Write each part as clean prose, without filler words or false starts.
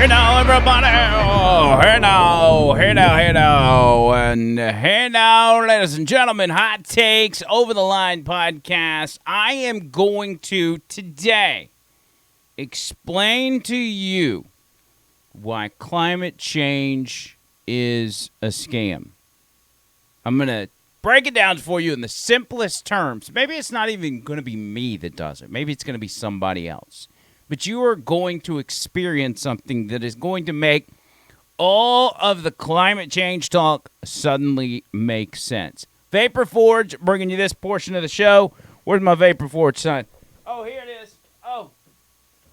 Hey now, everybody. Oh, hey now, hey now, hey now. And hey now, ladies and gentlemen, Hot Takes Over the Line podcast. I am going to today explain to you why climate change is a scam. I'm going to break it down for you in the simplest terms. Maybe it's not even going to be me that does it. Maybe it's going to be somebody else. But you are going to experience something that is going to make all of the climate change talk suddenly make sense. Vapor Forge bringing you this portion of the show. Where's my Vapor Forge, son? Oh, here it is. Oh,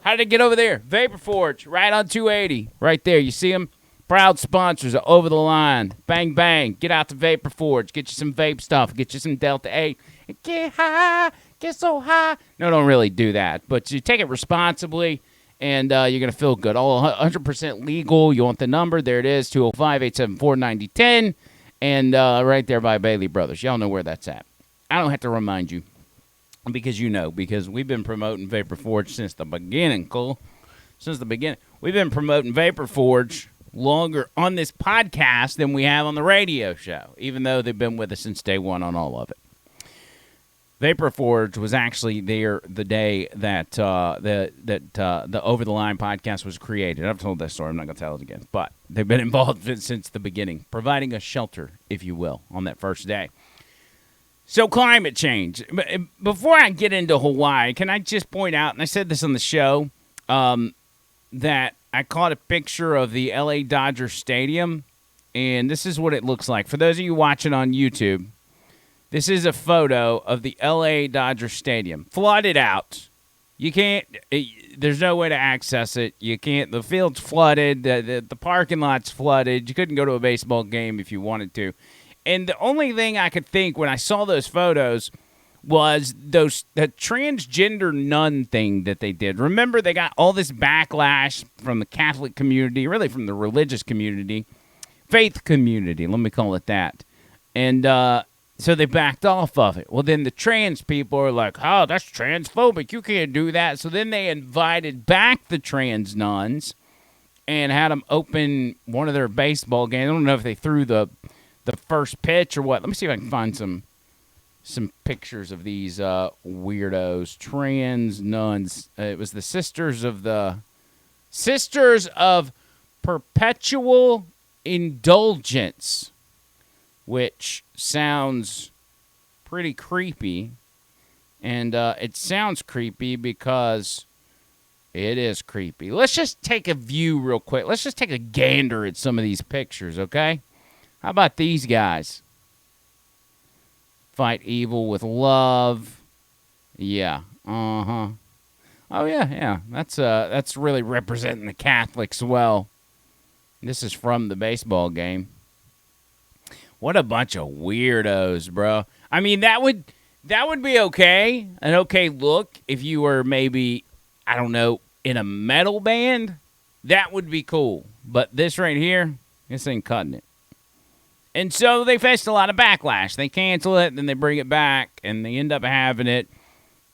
how did it get over there? Vapor Forge, right on 280. Right there. You see them? Proud sponsors of Over the Line. Bang, bang. Get out to Vapor Forge. Get you some vape stuff. Get you some Delta 8. Get high. Get so high. No, don't really do that. But you take it responsibly, and you're going to feel good. All 100% legal. You want the number? There it is, 205-874-9010. And right there by Bailey Brothers. Y'all know where that's at. I don't have to remind you because you know, because we've been promoting Vapor Forge since the beginning, Cole. Since the beginning. We've been promoting Vapor Forge longer on this podcast than we have on the radio show, even though they've been with us since day one on all of it. Vapor Forge was actually there the day that the Over the Line podcast was created. I've told that story. I'm not going to tell it again. But they've been involved since the beginning, providing a shelter, if you will, on that first day. So climate change. Before I get into Hawaii, can I just point out, and I said this on the show, that I caught a picture of the LA Dodger Stadium, and this is what it looks like. For those of you watching on YouTube, this is a photo of the LA Dodger Stadium. Flooded out. You can't, there's no way to access it. You can't, the field's flooded, the parking lot's flooded. You couldn't go to a baseball game if you wanted to. And the only thing I could think when I saw those photos was the transgender nun thing that they did. Remember, they got all this backlash from the Catholic community, really from the religious community, faith community, let me call it that. And so they backed off of it. Well, then the trans people are like, oh, that's transphobic. You can't do that. So then they invited back the trans nuns and had them open one of their baseball games. I don't know if they threw the first pitch or what. Let me see if I can find some pictures of these weirdos, trans nuns. It was the Sisters of Perpetual Indulgence, which sounds pretty creepy. And it sounds creepy because it is creepy. Let's just take a view real quick. Let's just take a gander at some of these pictures, okay? How about these guys? Fight evil with love. Yeah. Uh-huh. Oh, yeah. That's really representing the Catholics well. This is from the baseball game. What a bunch of weirdos, bro. I mean, that would be okay. An okay look if you were maybe, I don't know, in a metal band. That would be cool. But this right here, this ain't cutting it. And so they faced a lot of backlash. They cancel it, then they bring it back, and they end up having it.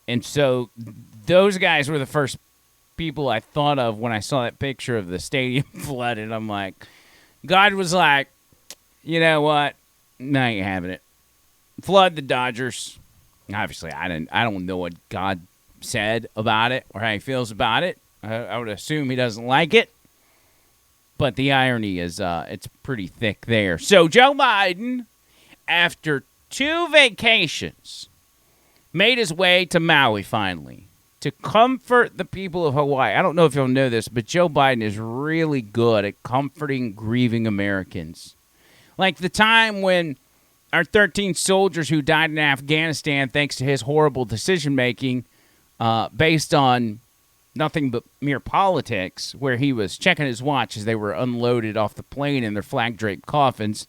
And so those guys were the first people I thought of when I saw that picture of the stadium flooded. I'm like, God was like, you know what? No, I ain't having it. Flood the Dodgers. Obviously, I don't know what God said about it or how he feels about it. I would assume he doesn't like it. But the irony is it's pretty thick there. So Joe Biden, after 2 vacations, made his way to Maui finally to comfort the people of Hawaii. I don't know if you'll know this, but Joe Biden is really good at comforting grieving Americans. Like the time when our 13 soldiers who died in Afghanistan thanks to his horrible decision-making based on nothing but mere politics, where he was checking his watch as they were unloaded off the plane in their flag-draped coffins.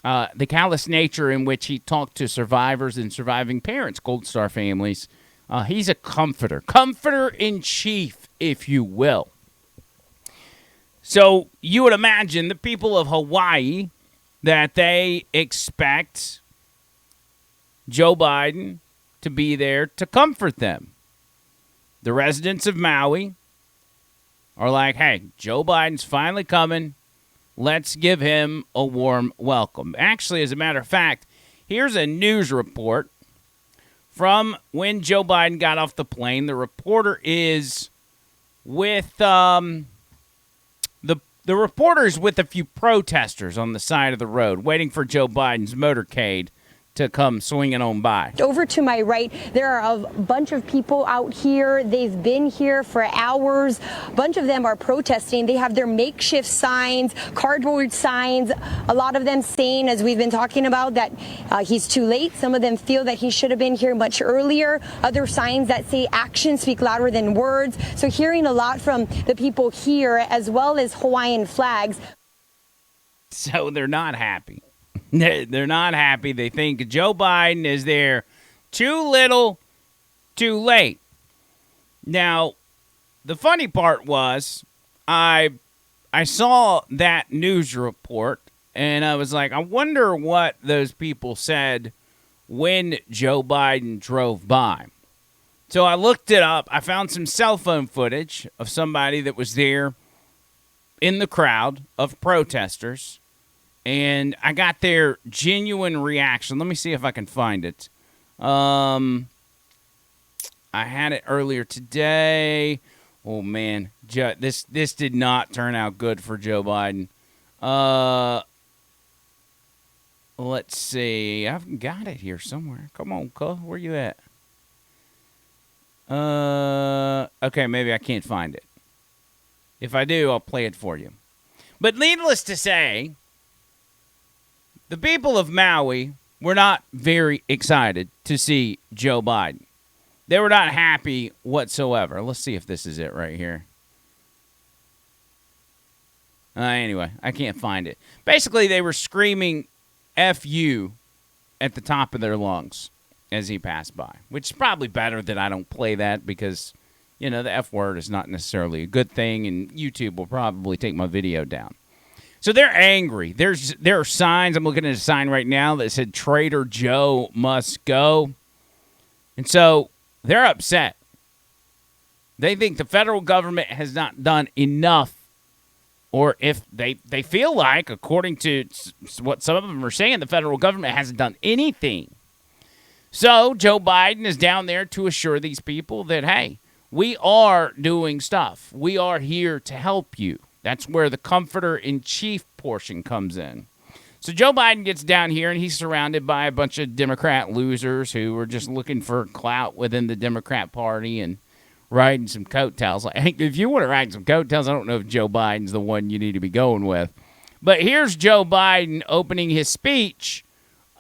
The callous nature in which he talked to survivors and surviving parents, Gold Star families. He's a comforter-in-chief, if you will. So you would imagine the people of Hawaii that they expect Joe Biden to be there to comfort them. The residents of Maui are like, hey, Joe Biden's finally coming. Let's give him a warm welcome. Actually, as a matter of fact, here's a news report from when Joe Biden got off the plane. The reporter is with the reporter's with a few protesters on the side of the road waiting for Joe Biden's motorcade to come swinging on by. Over to my right, there are a bunch of people out here. They've been here for hours. A bunch of them are protesting. They have their makeshift signs, cardboard signs, a lot of them saying, as we've been talking about, that he's too late. Some of them feel that he should have been here much earlier. Other signs that say actions speak louder than words. So hearing a lot from the people here, as well as Hawaiian flags. So they're not happy. They're not happy. They think Joe Biden is there too little, too late. Now, the funny part was I saw that news report, and I was like, I wonder what those people said when Joe Biden drove by. So I looked it up. I found some cell phone footage of somebody that was there in the crowd of protesters. And I got their genuine reaction. Let me see if I can find it. I had it earlier today. Oh, man. This did not turn out good for Joe Biden. Let's see. I've got it here somewhere. Come on, cuz. Where you at? Okay, maybe I can't find it. If I do, I'll play it for you. But needless to say, the people of Maui were not very excited to see Joe Biden. They were not happy whatsoever. Let's see if this is it right here. Anyway, I can't find it. Basically, they were screaming F you at the top of their lungs as he passed by, which is probably better that I don't play that because, you know, the F word is not necessarily a good thing, and YouTube will probably take my video down. So they're angry. There are signs. I'm looking at a sign right now that said Trader Joe must go. And so they're upset. They think the federal government has not done enough. Or if they feel like, according to what some of them are saying, the federal government hasn't done anything. So Joe Biden is down there to assure these people that, hey, we are doing stuff. We are here to help you. That's where the comforter-in-chief portion comes in. So Joe Biden gets down here, and he's surrounded by a bunch of Democrat losers who are just looking for clout within the Democrat Party and riding some coattails. Like, if you want to ride some coattails, I don't know if Joe Biden's the one you need to be going with. But here's Joe Biden opening his speech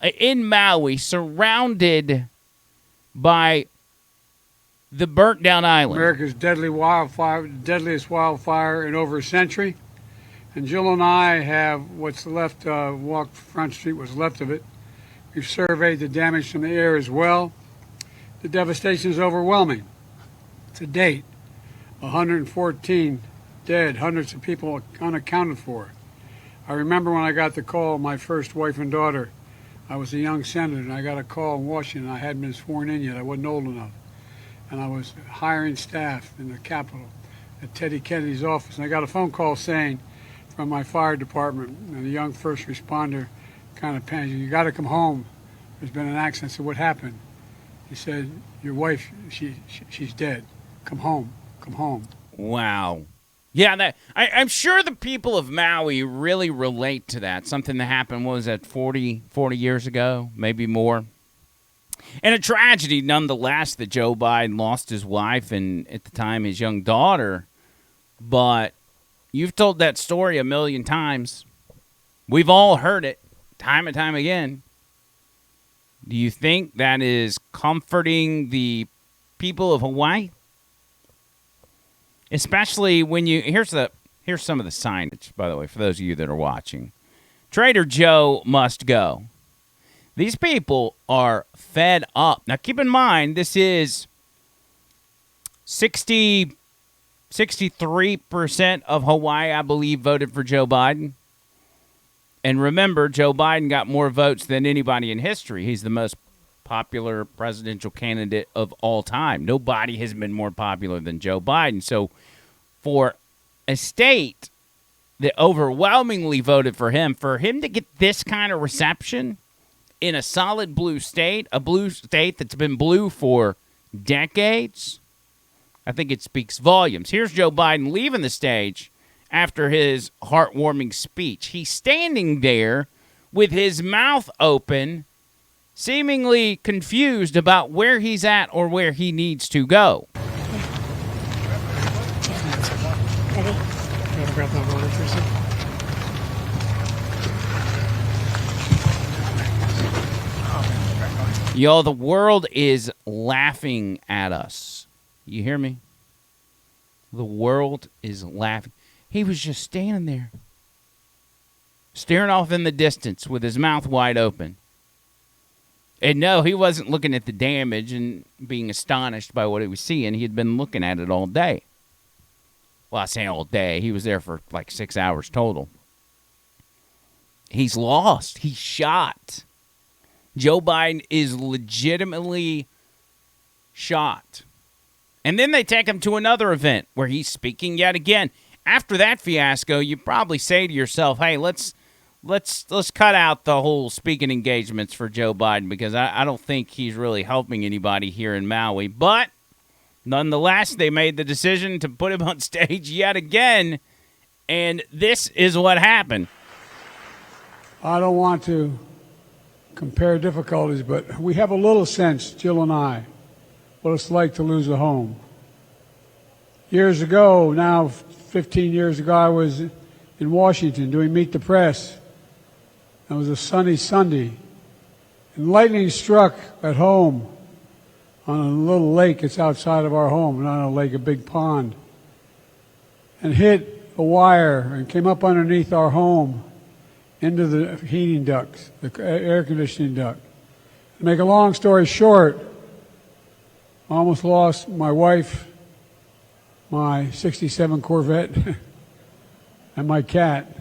in Maui, surrounded by the burnt-down island. America's deadliest wildfire in over a century. And Jill and I have what's left, walked Front Street, what's left of it. We've surveyed the damage from the air as well. The devastation is overwhelming. To date, 114 dead, hundreds of people unaccounted for. I remember when I got the call, my first wife and daughter, I was a young senator, and I got a call in Washington. I hadn't been sworn in yet. I wasn't old enough. And I was hiring staff in the Capitol at Teddy Kennedy's office. And I got a phone call saying from my fire department, and the young first responder kind of panicked, you got to come home. There's been an accident. I said, what happened? He said, your wife, she's dead. Come home. Come home. Wow. Yeah, I'm sure the people of Maui really relate to that. Something that happened, what was that, 40 years ago, maybe more. And a tragedy, nonetheless, that Joe Biden lost his wife and, at the time, his young daughter. But you've told that story a million times. We've all heard it time and time again. Do you think that is comforting the people of Hawaii? Especially when you... Here's some of the signage, by the way, for those of you that are watching. Trader Joe must go. These people are fed up. Now, keep in mind, this is 63% of Hawaii, I believe, voted for Joe Biden. And remember, Joe Biden got more votes than anybody in history. He's the most popular presidential candidate of all time. Nobody has been more popular than Joe Biden. So for a state that overwhelmingly voted for him to get this kind of reception in a solid blue state, a blue state that's been blue for decades, I think it speaks volumes. Here's Joe Biden leaving the stage after his heartwarming speech. He's standing there with his mouth open, seemingly confused about where he's at or where he needs to go. Ready? You want to grab that water for a second? Y'all, the world is laughing at us. You hear me? The world is laughing. He was just standing there, staring off in the distance with his mouth wide open. And no, he wasn't looking at the damage and being astonished by what he was seeing. He had been looking at it all day. Well, I say all day. He was there for like 6 hours total. He's lost. He's shot. Joe Biden is legitimately shot. And then they take him to another event where he's speaking yet again. After that fiasco, you probably say to yourself, hey, let's cut out the whole speaking engagements for Joe Biden, because I don't think he's really helping anybody here in Maui. But nonetheless, they made the decision to put him on stage yet again, and this is what happened. I don't want to compare difficulties, but we have a little sense, Jill and I, what it's like to lose a home. Years ago, now 15 years ago, I was in Washington doing Meet the Press. It was a sunny Sunday, and lightning struck at home on a little lake that's outside of our home, not a lake, a big pond, and hit a wire and came up underneath our home into the heating ducts, the air conditioning duct. To make a long story short, I almost lost my wife, my 67 Corvette, and my cat.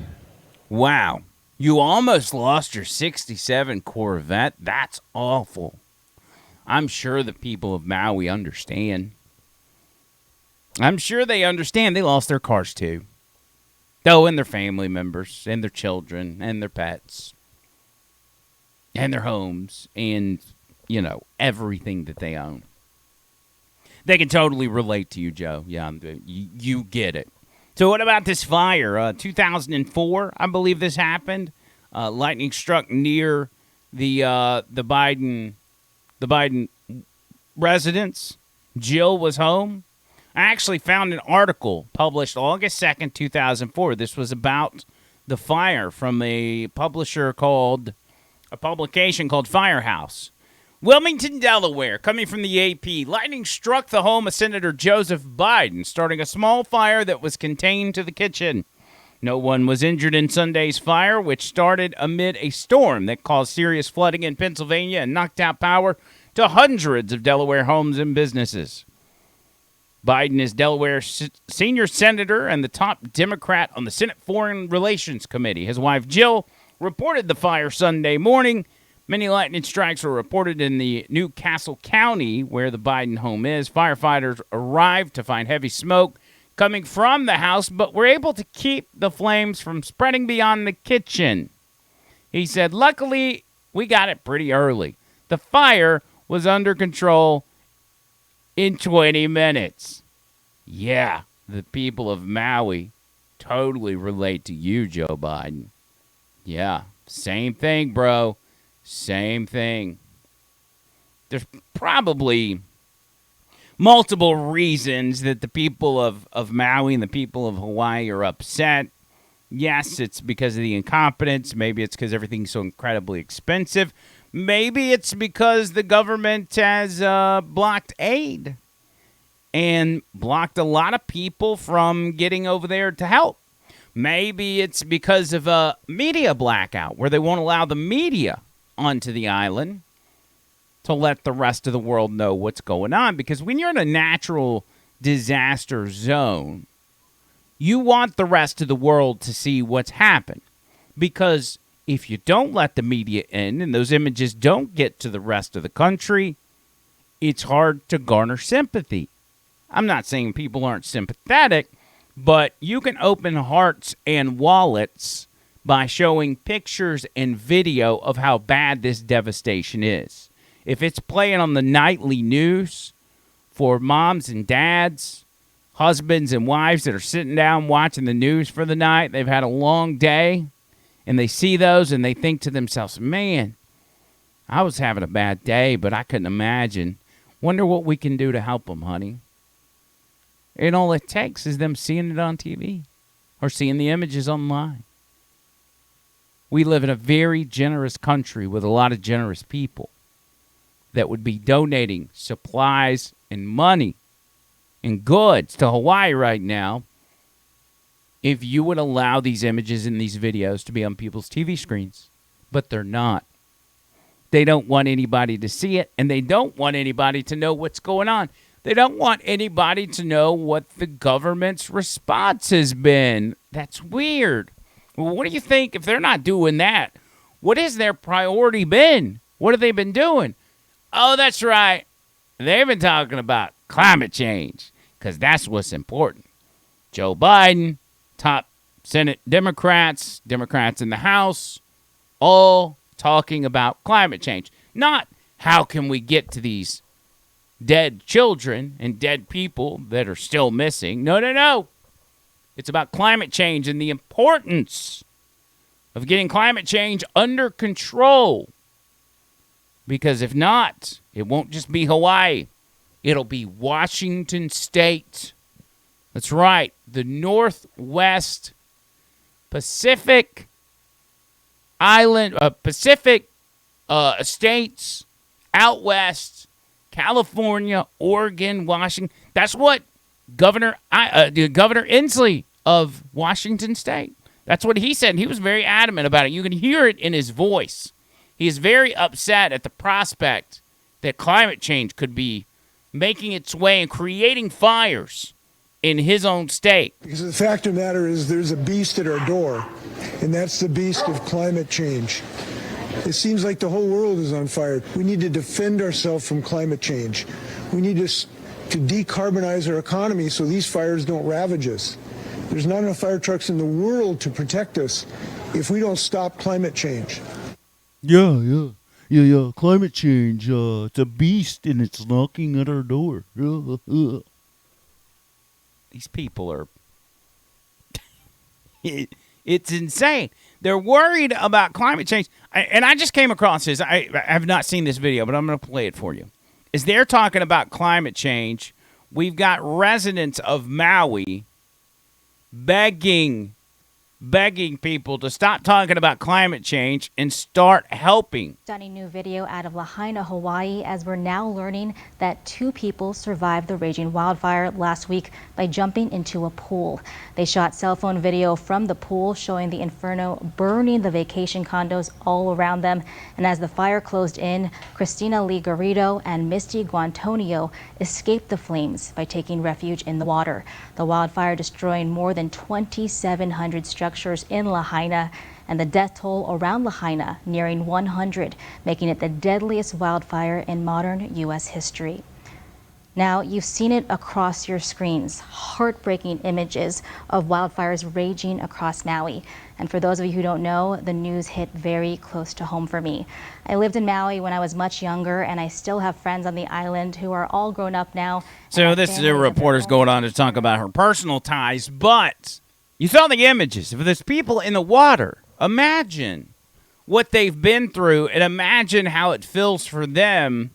Wow. You almost lost your 67 Corvette? That's awful. I'm sure the people of Maui understand. I'm sure they understand. They lost their cars too. Oh, and their family members, and their children, and their pets, and their homes, and, you know, everything that they own. They can totally relate to you, Joe. Yeah, you get it. So what about this fire? 2004, I believe this happened. Lightning struck near the Biden residence. Jill was home. I actually found an article published August 2nd, 2004. This was about the fire from a publication called Firehouse. Wilmington, Delaware, coming from the AP, lightning struck the home of Senator Joseph Biden, starting a small fire that was contained to the kitchen. No one was injured in Sunday's fire, which started amid a storm that caused serious flooding in Pennsylvania and knocked out power to hundreds of Delaware homes and businesses. Biden is Delaware's senior senator and the top Democrat on the Senate Foreign Relations Committee. His wife, Jill, reported the fire Sunday morning. Many lightning strikes were reported in the New Castle County, where the Biden home is. Firefighters arrived to find heavy smoke coming from the house, but were able to keep the flames from spreading beyond the kitchen. He said, luckily, we got it pretty early. The fire was under control in 20 minutes. Yeah, the people of Maui totally relate to you, Joe Biden. Yeah, same thing, bro. Same thing. There's probably multiple reasons that the people of Maui and the people of Hawaii are upset. Yes, it's because of the incompetence. Maybe it's because everything's so incredibly expensive. Maybe it's because the government has blocked aid and blocked a lot of people from getting over there to help. Maybe it's because of a media blackout where they won't allow the media onto the island to let the rest of the world know what's going on. Because when you're in a natural disaster zone, you want the rest of the world to see what's happened. Because if you don't let the media in and those images don't get to the rest of the country, it's hard to garner sympathy. I'm not saying people aren't sympathetic, But you can open hearts and wallets by showing pictures and video of how bad this devastation is. If it's playing on the nightly news for moms and dads, husbands and wives that are sitting down watching the news for the night, they've had a long day, and they see those and they think to themselves, man, I was having a bad day, but I couldn't imagine. Wonder what we can do to help them, honey. And all it takes is them seeing it on TV or seeing the images online. We live in a very generous country with a lot of generous people that would be donating supplies and money and goods to Hawaii right now if you would allow these images and these videos to be on people's TV screens. But they're not. They don't want anybody to see it, and they don't want anybody to know what's going on. They don't want anybody to know what the government's response has been. That's weird. Well, what do you think if they're not doing that? What has their priority been? What have they been doing? Oh, that's right. They've been talking about climate change because that's what's important. Joe Biden, top Senate Democrats in the House, all talking about climate change. Not how can we get to these dead children and dead people that are still missing. No. It's about climate change and the importance of getting climate change under control. Because if not, it won't just be Hawaii. It'll be Washington State. That's right. The Northwest Pacific Island, Pacific states out west, California, Oregon, Washington. That's what Governor Inslee of Washington State. That's what he said. He was very adamant about it. You can hear it in his voice. He is very upset at the prospect that climate change could be making its way and creating fires in his own state. Because the fact of the matter is there's a beast at our door, and that's the beast of climate change. It seems like the whole world is on fire. We need to defend ourselves from climate change. We need to decarbonize our economy so these fires don't ravage us. There's not enough fire trucks in the world to protect us if we don't stop climate change. Yeah. Climate change, it's a beast and it's knocking at our door. These people are... It's insane. They're worried about climate change. And I just came across this. I have not seen this video, but I'm going to play it for you. As they're talking about climate change, we've got residents of Maui begging people to stop talking about climate change and start helping. Stunning new video out of Lahaina, Hawaii, as we're now learning that 2 people survived the raging wildfire last week by jumping into a pool. They shot cell phone video from the pool showing the inferno burning the vacation condos all around them. And as the fire closed in, Christina Lee Garrido and Misty Guantonio escaped the flames by taking refuge in the water. The wildfire destroying more than 2,700 structures in Lahaina, and the death toll around Lahaina nearing 100, making it the deadliest wildfire in modern U.S. history. Now, you've seen it across your screens, heartbreaking images of wildfires raging across Maui. And for those of you who don't know, the news hit very close to home for me. I lived in Maui when I was much younger, and I still have friends on the island who are all grown up now. So this is a reporter's going on to talk about her personal ties, but you saw the images. If there's people in the water, imagine what they've been through and imagine how it feels for them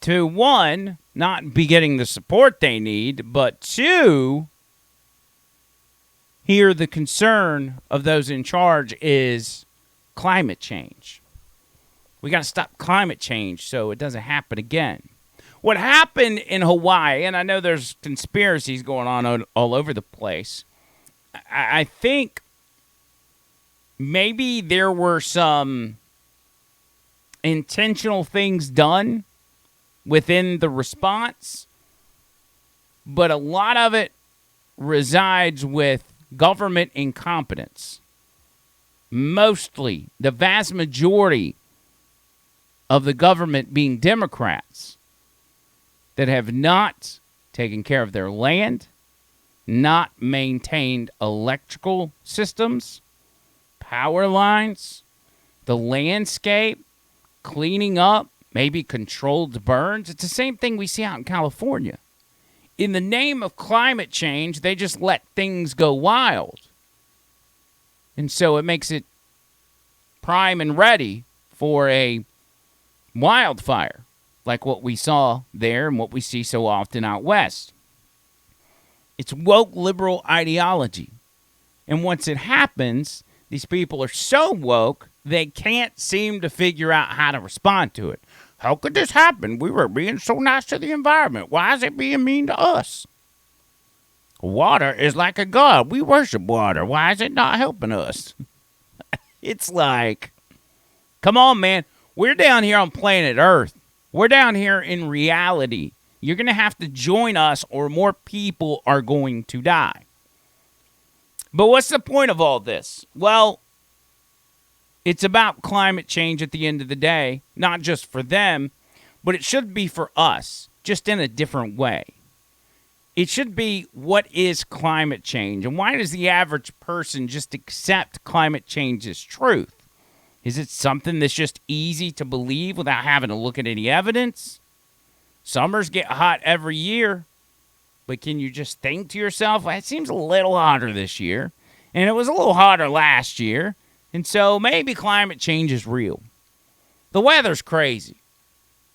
to, 1, not be getting the support they need, but 2, hear the concern of those in charge is climate change. We got to stop climate change so it doesn't happen again. What happened in Hawaii, and I know there's conspiracies going on all over the place, I think maybe there were some intentional things done within the response, but a lot of it resides with government incompetence. Mostly, the vast majority of the government being Democrats that have not taken care of their land, not maintained electrical systems, power lines, the landscape, cleaning up, maybe controlled burns. It's the same thing we see out in California. In the name of climate change, they just let things go wild. And so it makes it prime and ready for a wildfire, like what we saw there and what we see so often out west. It's woke liberal ideology. And once it happens, these people are so woke, they can't seem to figure out how to respond to it. How could this happen? We were being so nice to the environment. Why is it being mean to us? Water is like a god. We worship water. Why is it not helping us? It's like, come on, man. We're down here on planet Earth. We're down here in reality. You're going to have to join us or more people are going to die. But what's the point of all this? Well, it's about climate change at the end of the day, not just for them, but it should be for us, just in a different way. It should be, what is climate change? And why does the average person just accept climate change as truth? Is it something that's just easy to believe without having to look at any evidence? Summers get hot every year, but can you just think to yourself, well, it seems a little hotter this year, and it was a little hotter last year, and so maybe climate change is real. The weather's crazy.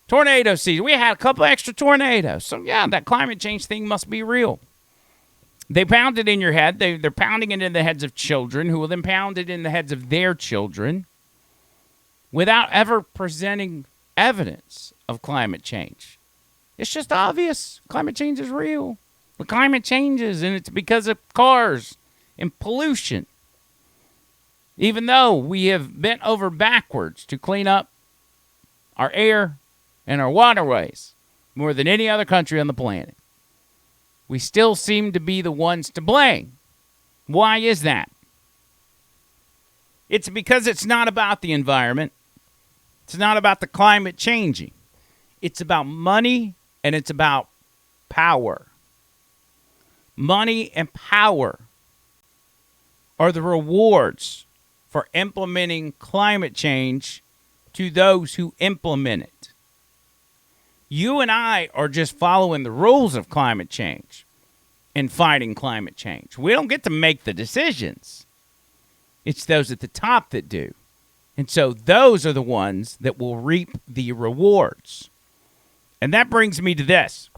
Tornado season. We had a couple extra tornadoes. So, yeah, that climate change thing must be real. They pound it in your head. They're pounding it in the heads of children who will then pound it in the heads of their children without ever presenting evidence of climate change. It's just obvious. Climate change is real. But climate changes, and it's because of cars and pollution. Even though we have bent over backwards to clean up our air and our waterways more than any other country on the planet, we still seem to be the ones to blame. Why is that? It's because it's not about the environment. It's not about the climate changing. It's about money and it's about power. Money and power are the rewards for implementing climate change to those who implement it. You and I are just following the rules of climate change and fighting climate change. We don't get to make the decisions. It's those at the top that do. And so those are the ones that will reap the rewards. And that brings me to this.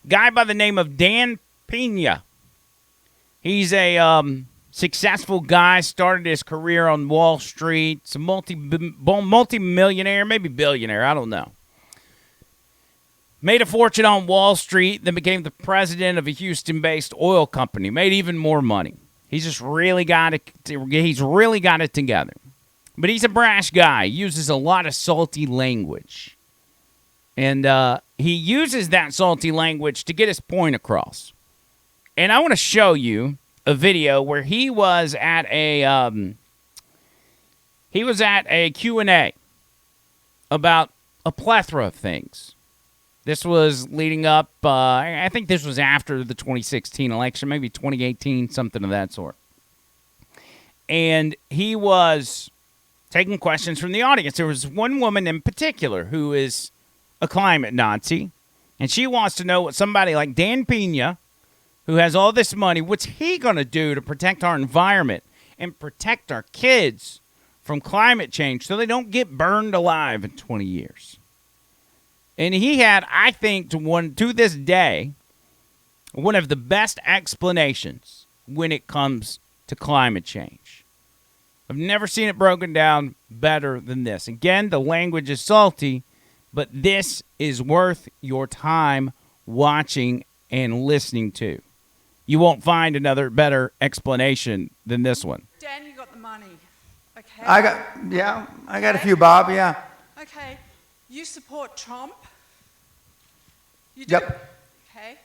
Guy by the name of Dan Pena. He's a successful guy, started his career on Wall Street. It's a multi-millionaire, maybe billionaire, I don't know. Made a fortune on Wall Street, then became the president of a Houston-based oil company. Made even more money. He's just really got it. He's really got it together. But he's a brash guy. He uses a lot of salty language. And he uses that salty language to get his point across. And I want to show you a video where he was at a Q&A about a plethora of things. This was leading up, I think this was after the 2016 election, maybe 2018, something of that sort. And he was taking questions from the audience. There was one woman in particular who is a climate Nazi, and she wants to know what somebody like Dan Pena, who has all this money, what's he going to do to protect our environment and protect our kids from climate change so they don't get burned alive in 20 years. And he had, I think, to this day, one of the best explanations when it comes to climate change. I've never seen it broken down better than this. Again, the language is salty, but this is worth your time watching and listening to. You won't find another better explanation than this one. Dan, you got the money, okay? I got a few, Bob, yeah. Okay, you support Trump? You do? Yep. Okay.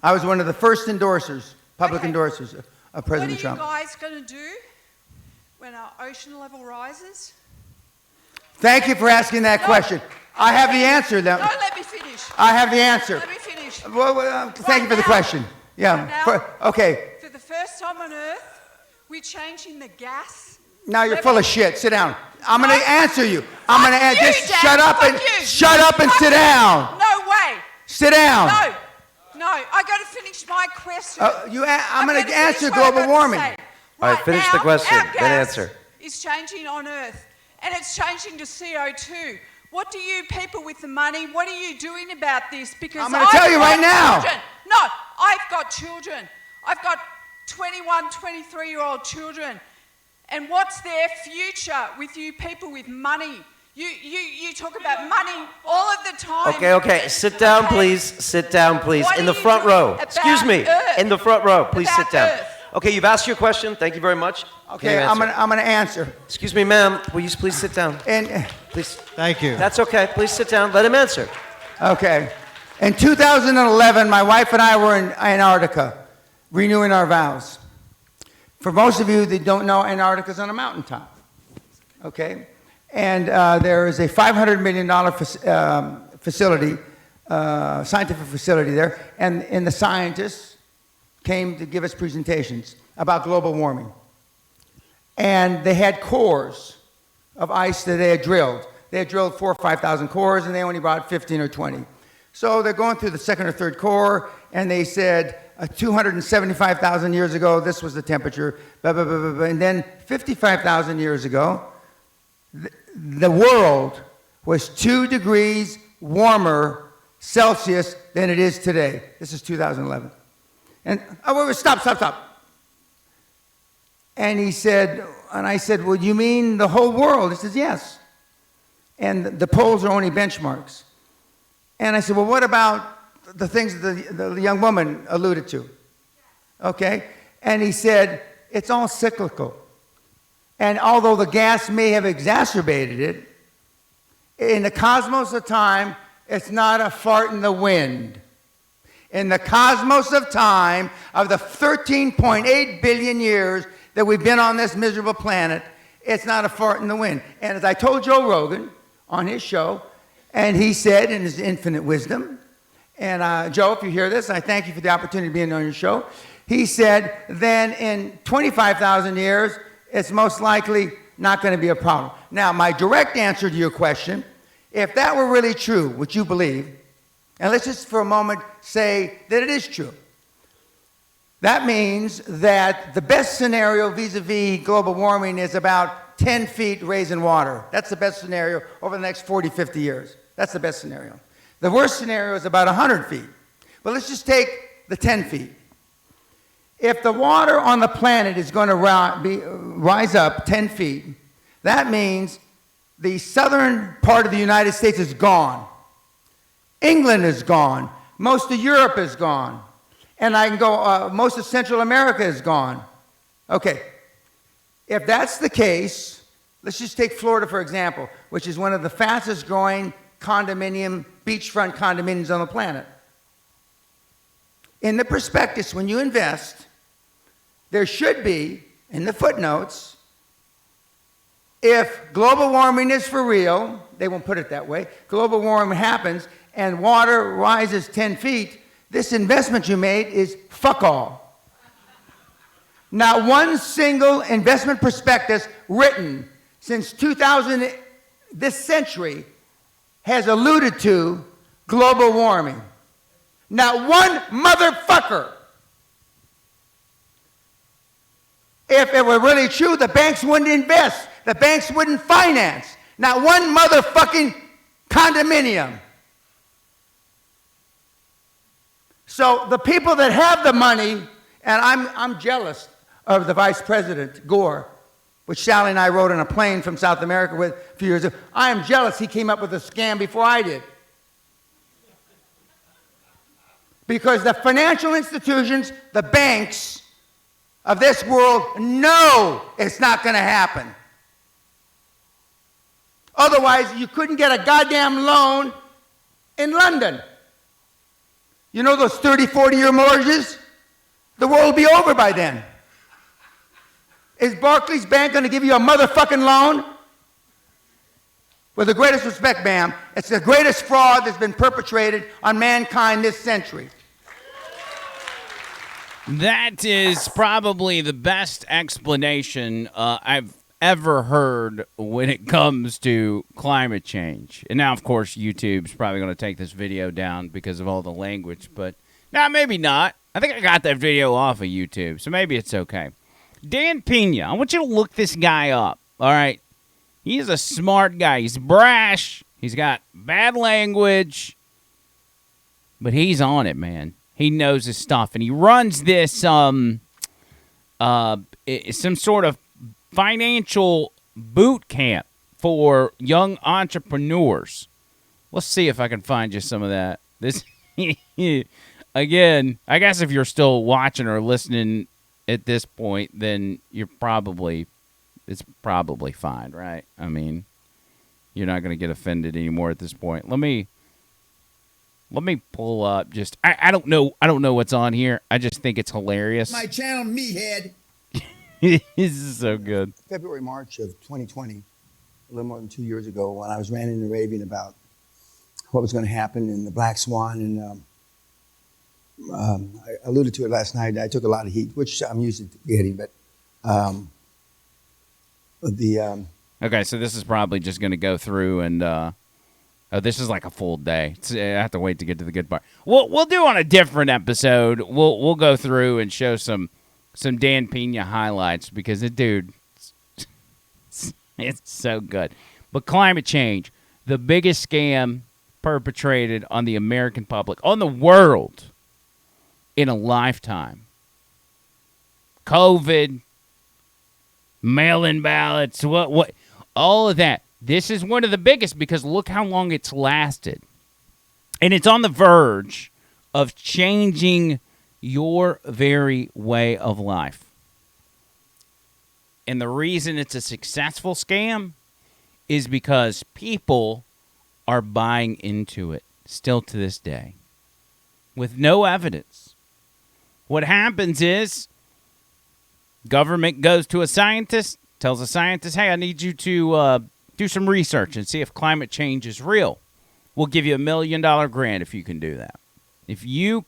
I was one of the first endorsers, public endorsers of President Trump. What are you guys going to do when our ocean level rises? Thank you for asking that question. I have the answer. Don't let me finish. I have the answer. Let me finish. Well, thank you for the question. Yeah. Now, Okay. for the first time on Earth, we're changing the gas. Now you're full of shit. Sit down. I'm No. going to answer you. I'm going to you, just Dad. shut up Fuck and you. shut up and Fuck sit you. down. No way. Sit down. No, I got to finish my question. I'm going gotta to answer finish what I've global got to warming. say. All right, finish the now, question, our then gas answer. Is changing on Earth, and it's changing to CO2. What do you people with the money, what are you doing about this? Because I'm gonna tell you right now. Children. No, I've got children. I've got 21, 23-year-old children. And what's their future with you people with money? You talk about money all of the time. Okay. Sit down, Okay. please. Sit down, please. What In are the you front doing row. about Excuse me. Earth? In the front row. Please About sit down. Earth. Okay, you've asked your question. Thank you very much. Okay, Can you I'm answer? going to answer. Excuse me, ma'am. Will you please sit down? And Please. Thank you. That's okay. Please sit down. Let him answer. okay. In 2011, my wife and I were in Antarctica renewing our vows. For most of you that don't know, Antarctica's on a mountaintop. Okay? And there is a $500 million facility, scientific facility there, and the scientists came to give us presentations about global warming. And they had cores of ice that they had drilled. They had drilled 4,000 or 5,000 cores, and they only brought 15 or 20. So they're going through the second or third core, and they said 275,000 years ago, this was the temperature, blah, blah, blah, blah, blah. And then 55,000 years ago, the world was 2 degrees warmer Celsius than it is today. This is 2011. And stop. And he said, and I said, well, you mean the whole world? He says, yes. And the poles are only benchmarks. And I said, well, what about the things that the young woman alluded to? Okay? And he said, it's all cyclical. And although the gas may have exacerbated it, in the cosmos of time, it's not a fart in the wind. In the cosmos of time, of the 13.8 billion years that we've been on this miserable planet, it's not a fart in the wind. And as I told Joe Rogan on his show, and he said in his infinite wisdom, and Joe, if you hear this, I thank you for the opportunity to be on your show. He said, then in 25,000 years, it's most likely not going to be a problem. Now, my direct answer to your question, if that were really true, which you believe, and let's just for a moment say that it is true. That means that the best scenario vis-a-vis global warming is about 10 feet raise in water. That's the best scenario over the next 40, 50 years. That's the best scenario. The worst scenario is about 100 feet. But let's just take the 10 feet. If the water on the planet is going to rise up 10 feet, that means the southern part of the United States is gone. England is gone. Most of Europe is gone. And I can go, most of Central America is gone. Okay. If that's the case, let's just take Florida, for example, which is one of the fastest growing beachfront condominiums on the planet. In the prospectus, when you invest, there should be, in the footnotes, if global warming is for real, they won't put it that way, global warming happens and water rises 10 feet, this investment you made is fuck all. Not one single investment prospectus written since 2000, this century, has alluded to global warming. Not one motherfucker. If it were really true, the banks wouldn't invest. The banks wouldn't finance. Not one motherfucking condominium. So the people that have the money, and I'm jealous of the Vice President, Gore, which Sally and I rode on a plane from South America with a few years ago. I am jealous he came up with a scam before I did. Because the financial institutions, the banks of this world know it's not going to happen. Otherwise, you couldn't get a goddamn loan in London. You know those 30, 40-year mortgages? The world will be over by then. Is Barclays Bank going to give you a motherfucking loan? With the greatest respect, ma'am, it's the greatest fraud that's been perpetrated on mankind this century. That is probably the best explanation I've ever heard when it comes to climate change. And now, of course, YouTube's probably going to take this video down because of all the language, but now maybe not. I think I got that video off of YouTube, so maybe it's okay. Dan Pena, I want you to look this guy up, all right? He's a smart guy. He's brash. He's got bad language, but he's on it, man. He knows his stuff, and he runs this some sort of financial boot camp for young entrepreneurs. Let's see if I can find you some of that. This again, I guess if you're still watching or listening at this point, then it's probably fine, right? I mean, you're not going to get offended anymore at this point. Let me pull up just I don't know what's on here. I just think it's hilarious. My channel, Meathead. This is so good. February, March of 2020, a little more than 2 years ago, when I was ranting and raving about what was going to happen in the Black Swan, and I alluded to it last night. I took a lot of heat, which I'm used to getting, but okay, so this is probably just going to go through and this is like a full day. I have to wait to get to the good part. We'll do on a different episode. We'll go through and show some Dan Pena highlights because the dude, it's so good. But climate change, the biggest scam perpetrated on the American public, on the world, in a lifetime. COVID, mail-in ballots, what, all of that. This is one of the biggest because look how long it's lasted. And it's on the verge of changing your very way of life. And the reason it's a successful scam is because people are buying into it still to this day with no evidence. What happens is government goes to a scientist, tells a scientist, hey, I need you to do some research and see if climate change is real. We'll give you $1 million grant if you can do that. If you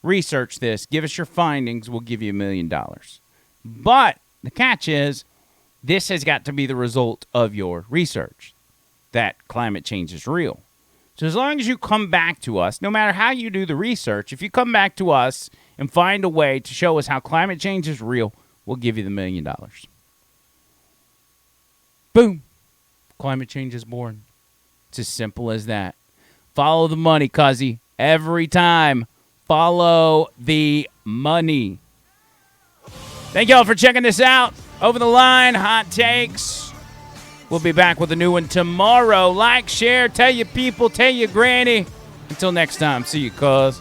research this, give us your findings, we'll give you $1 million. But the catch is, this has got to be the result of your research, that climate change is real. So as long as you come back to us, no matter how you do the research, if you come back to us and find a way to show us how climate change is real, we'll give you the $1 million. Boom. Climate change is born. It's as simple as that. Follow the money, cuzzy. Every time. Follow the money. Thank y'all for checking this out. Over the Line, Hot Takes. We'll be back with a new one tomorrow. Like, share, tell your people, tell your granny. Until next time, see you, cuz.